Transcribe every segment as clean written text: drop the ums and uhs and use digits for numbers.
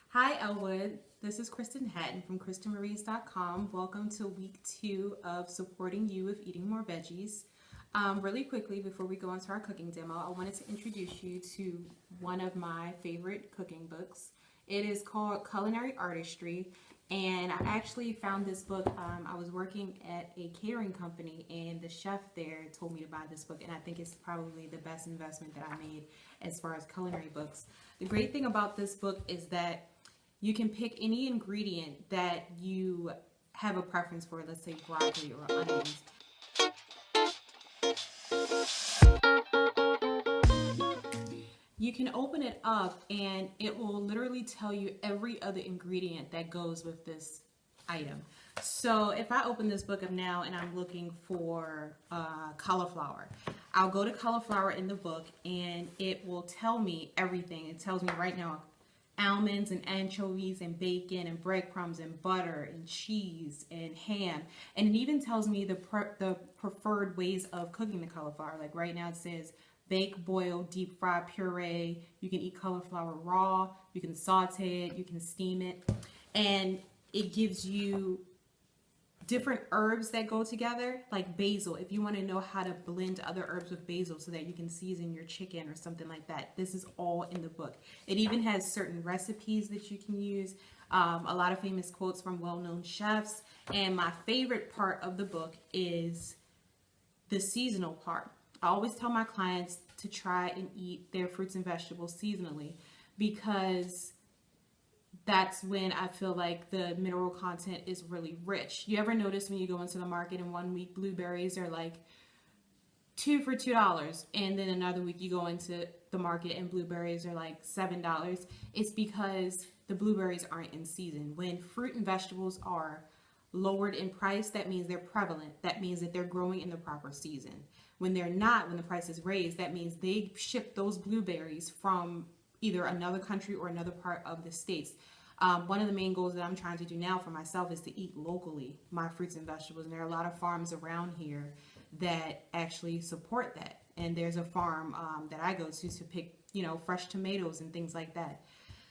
Hi Ellwood, this is Kristen Hatton from KristenMaries.com. Welcome to week 2 of supporting you with eating more veggies. Really quickly, before we go into our cooking demo, I wanted to introduce you to one of my favorite cooking books. It is called Culinary Artistry, and I actually found this book. I was working at a catering company, and the chef there told me to buy this book, and I think it's probably the best investment that I made as far as culinary books. The great thing about this book is that you can pick any ingredient that you have a preference for, let's say broccoli or onions. You can open it up and it will literally tell you every other ingredient that goes with this item. So if I open this book up now and I'm looking for cauliflower, I'll go to cauliflower in the book and it will tell me everything. It tells me right now almonds and anchovies and bacon and breadcrumbs and butter and cheese and ham, and it even tells me the preferred ways of cooking the cauliflower. Like right now it says bake, boil, deep fry, puree. You can eat cauliflower raw, you can saute it, you can steam it, and it gives you different herbs that go together, like basil. If you want to know how to blend other herbs with basil so that you can season your chicken or something like that, this is all in the book. It even has certain recipes that you can use, a lot of famous quotes from well-known chefs, and my favorite part of the book is the seasonal part. I always tell my clients to try and eat their fruits and vegetables seasonally, because that's when I feel like the mineral content is really rich. You ever notice when you go into the market and one week blueberries are like 2 for $2, and then another week you go into the market and blueberries are like $7? It's because the blueberries aren't in season. When fruit and vegetables are lowered in price, that means they're prevalent. That means that they're growing in the proper season. When they're not, when the price is raised, that means they ship those blueberries from either another country or another part of the States. One of the main goals that I'm trying to do now for myself is to eat locally my fruits and vegetables, and there are a lot of farms around here that actually support that. And there's a farm that I go to pick, fresh tomatoes and things like that.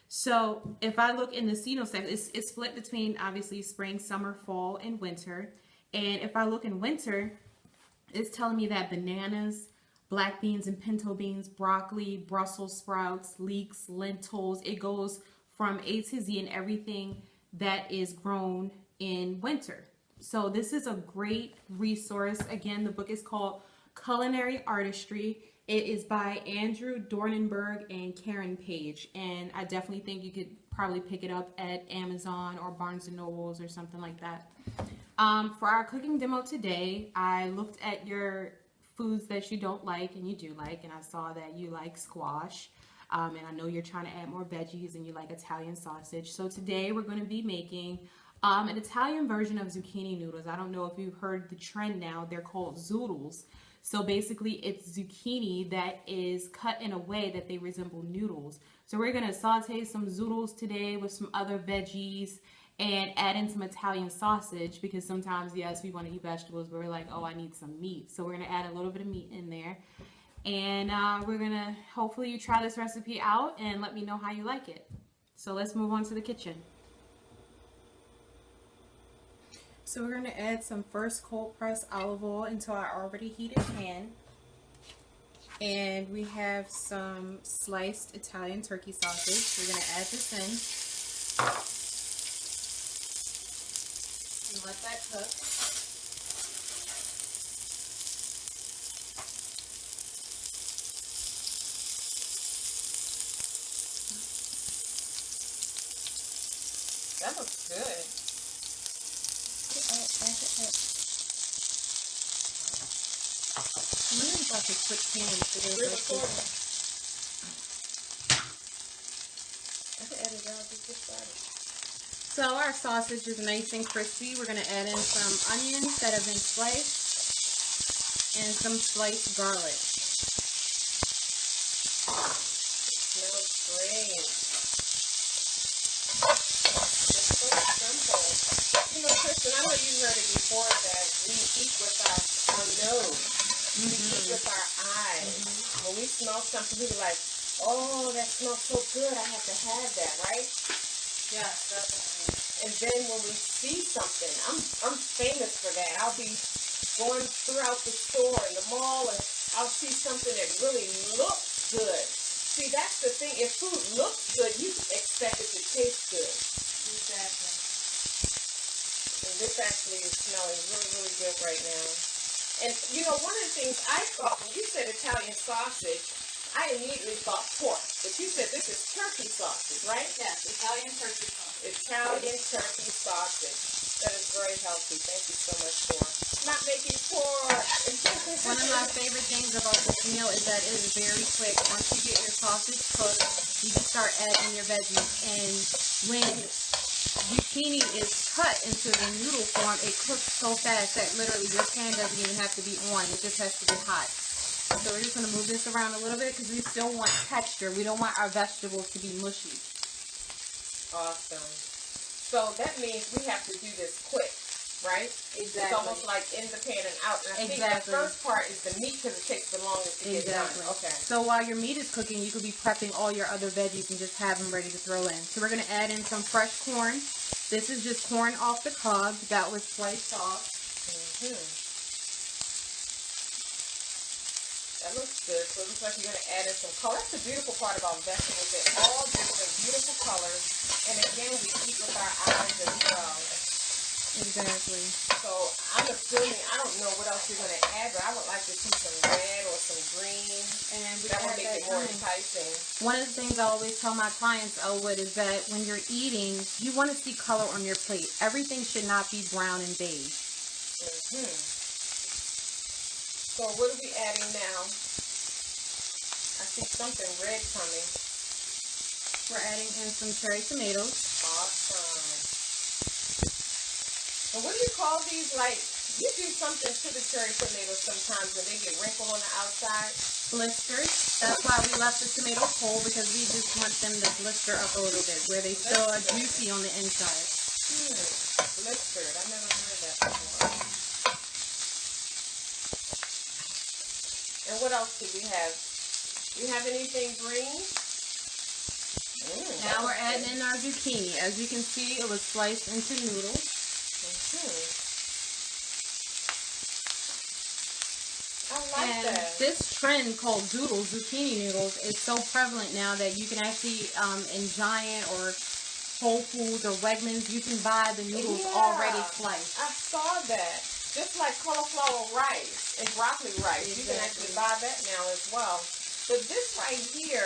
So if I look in the seasonal section, it's split between obviously spring, summer, fall, and winter. And if I look in winter, it's telling me that bananas, black beans and pinto beans, broccoli, Brussels sprouts, leeks, lentils, it goes from A to Z and everything that is grown in winter. So this is a great resource. Again, the book is called Culinary Artistry. It is by Andrew Dornenberg and Karen Page, and I definitely think you could probably pick it up at Amazon or Barnes & Nobles or something like that. For our cooking demo today, I looked at your foods that you don't like and you do like, and I saw that you like squash. And I know you're trying to add more veggies and you like Italian sausage. So today we're going to be making an Italian version of zucchini noodles. I don't know if you've heard the trend now. They're called zoodles. So basically it's zucchini that is cut in a way that they resemble noodles. So we're going to saute some zoodles today with some other veggies and add in some Italian sausage, because sometimes, yes, we want to eat vegetables, but we're like, oh, I need some meat. So we're going to add a little bit of meat in there. And we're gonna, hopefully you try this recipe out and let me know how you like it. So let's move on to the kitchen. So we're gonna add some first cold pressed olive oil into our already heated pan. And we have some sliced Italian turkey sausage. We're gonna add this in and let that cook. That looks good. I'm really about to quick pan to this. I can edit it out, just get started. So our sausage is nice and crispy. We're going to add in some onions that have been sliced and some sliced garlic. It smells great. Kristen, I know you heard it before that we eat with our nose. We eat with our eyes. When we smell something, we be like, oh, that smells so good. I have to have that, right? Yeah, definitely. And then when we see something, I'm famous for that. I'll be going throughout the store in the mall, and I'll see something that really looks good. See, that's the thing. If food looks good, you expect it to taste good. Exactly. And this actually is smelling really, really good right now. And, you know, one of the things I thought, when you said Italian sausage, I immediately thought pork. But you said this is turkey sausage, right? Yes, Italian turkey sausage. Italian turkey sausage. That is very healthy. Thank you so much for not making pork. One of my favorite things about this meal is that it is very quick. Once you get your sausage cooked, you can start adding your veggies. And when zucchini is cut into the noodle form, it cooks so fast that literally your pan doesn't even have to be on. It just has to be hot. So we're just going to move this around a little bit because we still want texture. We don't want our vegetables to be mushy. Awesome. So that means we have to do this quick, right? Exactly. It's almost like in the pan and out. And I think the first part is the meat because it takes the longest to get done. Okay. So while your meat is cooking, you could be prepping all your other veggies and just have them ready to throw in. So we're going to add in some fresh corn. This is just corn off the cob that was sliced off. That looks good. So it looks like you're going to add in some color. That's the beautiful part about vegetables. They're all different, beautiful colors. And again, we eat with our eyes as well. Exactly. So I'm assuming, I don't know what else you're going to add, but I would like to see some red or some green. And that would make it more enticing. One of the things I always tell my clients, Ellwood, is that when you're eating, you want to see color on your plate. Everything should not be brown and beige. So what are we adding now? I see something red coming. We're adding in some cherry tomatoes. Awesome. And what do you call these? Like, you do something to the cherry tomatoes sometimes when they get wrinkled on the outside. Blisters. That's why we left the tomatoes whole, because we just want them to blister up a little bit, where they still are juicy on the inside. Blistered. I've never heard that before. And what else do we have? Do you have anything green? Now we're adding in our zucchini. As you can see, it was sliced into noodles. I like that. This trend called doodles, zucchini noodles, is so prevalent now that you can actually, in Giant or Whole Foods or Wegmans, you can buy the noodles already sliced. I saw that. Just like cauliflower rice and broccoli rice. You can actually buy that now as well. But this right here,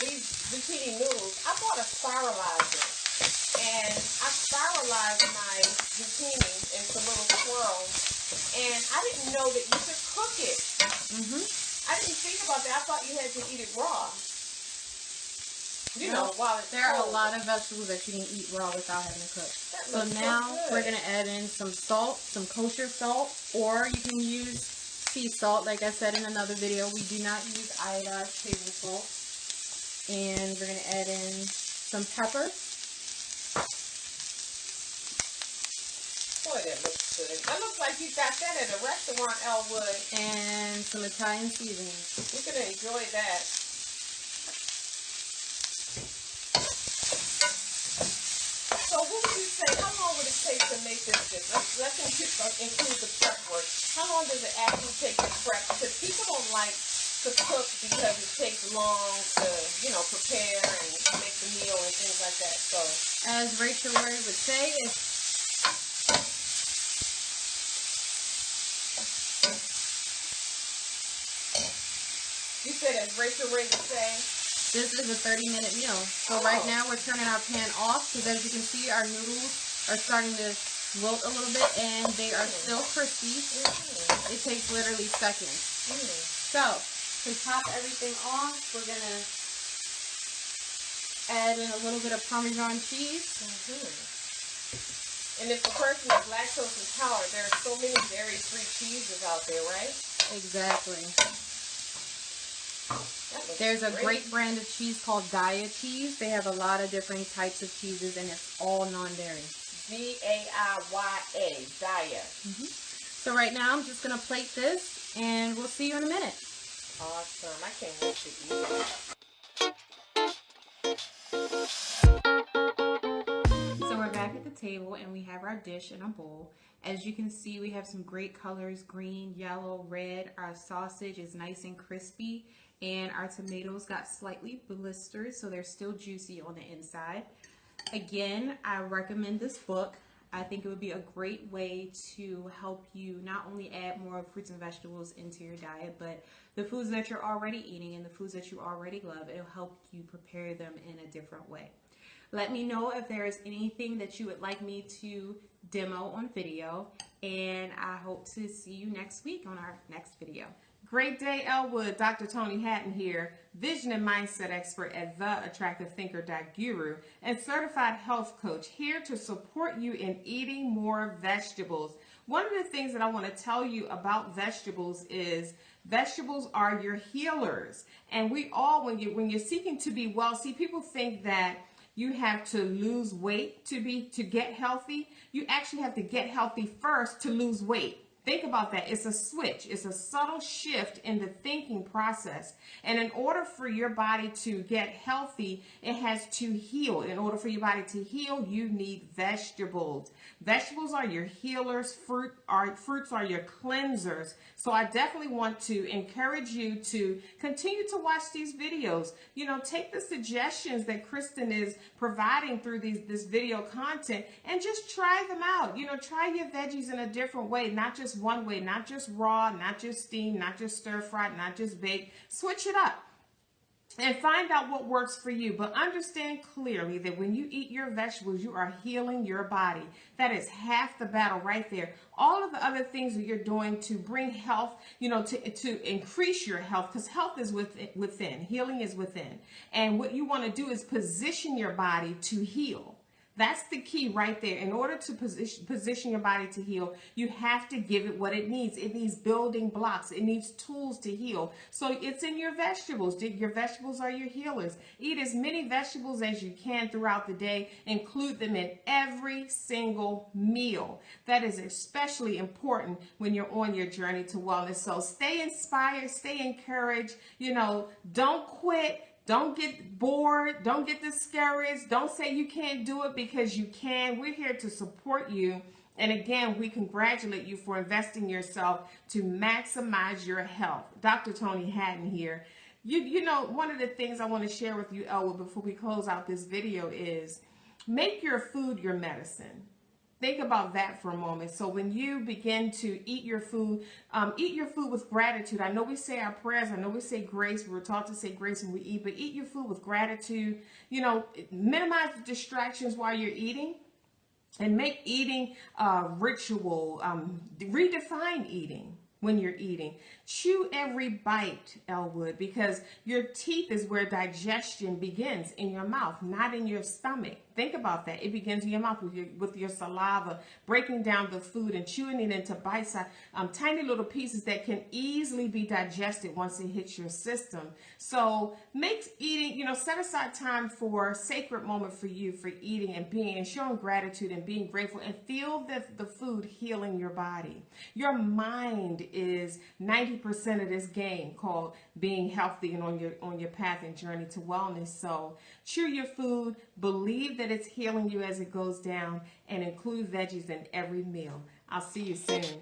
these zucchini noodles, I bought a spiralizer. And I spiralized my zucchini into little swirls. And I didn't know that you could cook it. I didn't think about that. I thought you had to eat it raw. You know, while it's there are a lot of vegetables that you can eat raw without having to cook. So now we're going to add in some salt, some kosher salt, or you can use sea salt. Like I said in another video, we do not use iodized table salt. And we're going to add in some pepper. Boy, that looks good. That looks like you got that at a restaurant, Ellwood. And some Italian seasoning. You can enjoy that. So what would you say, how long would it take to make this dish? Let's include the prep work. How long does it actually take to prep? Because people don't like to cook because it takes long to, you know, prepare and make the meal and things like that. So, as Rachel Ray would say, you said, as Rachel Ray would say, this is a 30-minute meal. So right now we're turning our pan off because, as you can see, our noodles are starting to wilt a little bit and they are still crispy. It takes literally seconds. So to top everything off, we're going to add in a little bit of Parmesan cheese. And if the person is lactose intolerant, there are so many dairy-free cheeses out there, right? Exactly. There's a great brand of cheese called Daiya cheese. They have a lot of different types of cheeses, and it's all non-dairy. D-A-I-Y-A, Daiya. So right now, I'm just going to plate this, and we'll see you in a minute. Awesome. I can't wait to eat it. So we're back at the table and we have our dish in a bowl. As you can see, we have some great colors, green, yellow, red. Our sausage is nice and crispy, and our tomatoes got slightly blistered, so they're still juicy on the inside. Again, I recommend this book. I think it would be a great way to help you not only add more fruits and vegetables into your diet, but the foods that you're already eating and the foods that you already love, it'll help you prepare them in a different way. Let me know if there is anything that you would like me to demo on video, and I hope to see you next week on our next video. Great day, Ellwood. Dr. Toni Hatton here, vision and mindset expert at theattractivethinker.guru and certified health coach, here to support you in eating more vegetables. One of the things that I want to tell you about vegetables is vegetables are your healers. And we all, when you're seeking to be well, see, people think that you have to lose weight to get healthy. You actually have to get healthy first to lose weight. Think about that. It's a switch. It's a subtle shift in the thinking process. And in order for your body to get healthy, it has to heal. In order for your body to heal, you need vegetables. Vegetables are your healers. Fruits are your cleansers. So I definitely want to encourage you to continue to watch these videos. You know, take the suggestions that Kristen is providing through this video content and just try them out. You know, try your veggies in a different way, not just one way, not just raw, not just steamed, not just stir-fried, not just baked. Switch it up and find out what works for you. But understand clearly that when you eat your vegetables, you are healing your body. That is half the battle right there. All of the other things that you're doing to bring health, you know, to increase your health, because health is within, healing is within. And what you want to do is position your body to heal. That's the key right there. In order to position your body to heal, you have to give it what it needs. It needs building blocks. It needs tools to heal. So it's in your vegetables. Your vegetables are your healers. Eat as many vegetables as you can throughout the day. Include them in every single meal. That is especially important when you're on your journey to wellness. So stay inspired, stay encouraged. You know, don't quit. Don't get bored. Don't get discouraged. Don't say you can't do it, because you can. We're here to support you. And again, we congratulate you for investing yourself to maximize your health. Dr. Toni Hatton here. You know, one of the things I want to share with you, Ellwood, before we close out this video is make your food your medicine. Think about that for a moment. So when you begin to eat your food with gratitude. I know we say our prayers. I know we say grace. We're taught to say grace when we eat, but eat your food with gratitude. You know, minimize the distractions while you're eating, and make eating a ritual. Redefine eating when you're eating. Chew every bite, Ellwood, because your teeth is where digestion begins, in your mouth, not in your stomach. Think about that. It begins in your mouth with your saliva, breaking down the food and chewing it into bite-sized, tiny little pieces that can easily be digested once it hits your system. So make eating, you know, set aside time for a sacred moment for you, for eating and being and showing gratitude and being grateful, and feel the food healing your body. Your mind is 90% of this game called being healthy and on your path and journey to wellness. So chew your food, believe that it's healing you as it goes down, and include veggies in every meal. I'll see you soon.